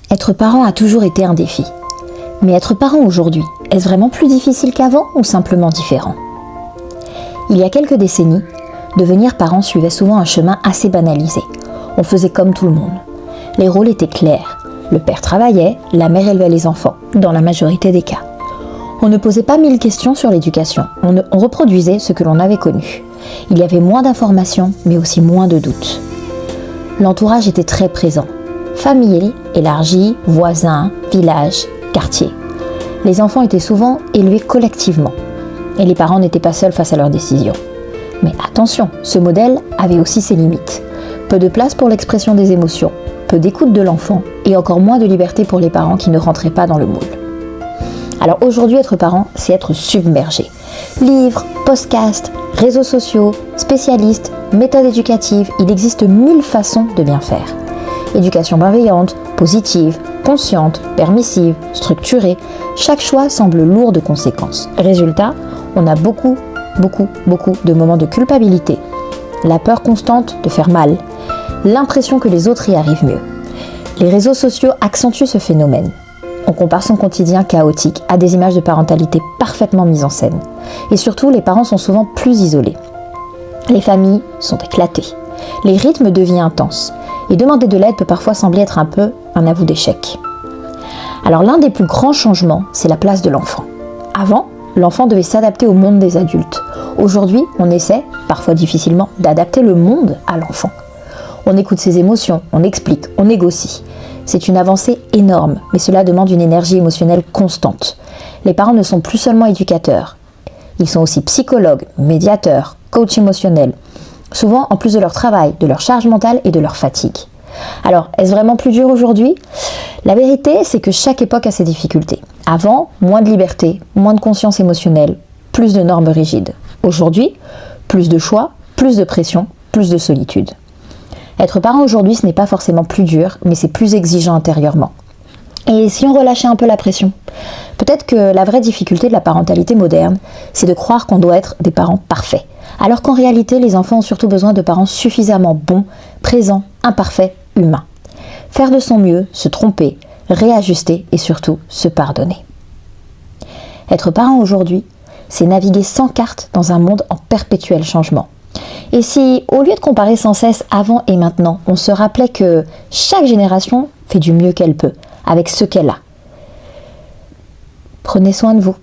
Être parent a toujours été un défi. Mais être parent aujourd'hui, est-ce vraiment plus difficile qu'avant ou simplement différent ? Il y a quelques décennies, devenir parent suivait souvent un chemin assez banalisé. On faisait comme tout le monde. Les rôles étaient clairs. Le père travaillait, la mère élevait les enfants, dans la majorité des cas. On ne posait pas 1000 questions sur l'éducation, on reproduisait ce que l'on avait connu. Il y avait moins d'informations, mais aussi moins de doutes. L'entourage était très présent. Famille élargie, voisins, villages, quartiers. Les enfants étaient souvent élevés collectivement. Et les parents n'étaient pas seuls face à leurs décisions. Mais attention, ce modèle avait aussi ses limites. Peu de place pour l'expression des émotions, peu d'écoute de l'enfant et encore moins de liberté pour les parents qui ne rentraient pas dans le moule. Alors aujourd'hui, être parent, c'est être submergé. Livres, podcasts, réseaux sociaux, spécialistes, méthodes éducatives, il existe 1000 façons de bien faire. Éducation bienveillante, positive, consciente, permissive, structurée, chaque choix semble lourd de conséquences. Résultat, on a beaucoup de moments de culpabilité, la peur constante de faire mal, l'impression que les autres y arrivent mieux. Les réseaux sociaux accentuent ce phénomène. On compare son quotidien chaotique à des images de parentalité parfaitement mises en scène. Et surtout, les parents sont souvent plus isolés. Les familles sont éclatées. Les rythmes de vie intenses. Et demander de l'aide peut parfois sembler être un peu un avou d'échec. Alors l'un des plus grands changements, c'est la place de l'enfant. Avant, l'enfant devait s'adapter au monde des adultes. Aujourd'hui, on essaie, parfois difficilement, d'adapter le monde à l'enfant. On écoute ses émotions, on explique, on négocie. C'est une avancée énorme, mais cela demande une énergie émotionnelle constante. Les parents ne sont plus seulement éducateurs. Ils sont aussi psychologues, médiateurs, coachs émotionnels. Souvent en plus de leur travail, de leur charge mentale et de leur fatigue. Alors, est-ce vraiment plus dur aujourd'hui ? La vérité, c'est que chaque époque a ses difficultés. Avant, moins de liberté, moins de conscience émotionnelle, plus de normes rigides. Aujourd'hui, plus de choix, plus de pression, plus de solitude. Être parent aujourd'hui, ce n'est pas forcément plus dur, mais c'est plus exigeant intérieurement. Et si on relâchait un peu la pression ? Peut-être que la vraie difficulté de la parentalité moderne, c'est de croire qu'on doit être des parents parfaits. Alors qu'en réalité, les enfants ont surtout besoin de parents suffisamment bons, présents, imparfaits, humains. Faire de son mieux, se tromper, réajuster et surtout se pardonner. Être parent aujourd'hui, c'est naviguer sans carte dans un monde en perpétuel changement. Et si, au lieu de comparer sans cesse avant et maintenant, on se rappelait que chaque génération fait du mieux qu'elle peut, avec ce qu'elle a. Prenez soin de vous.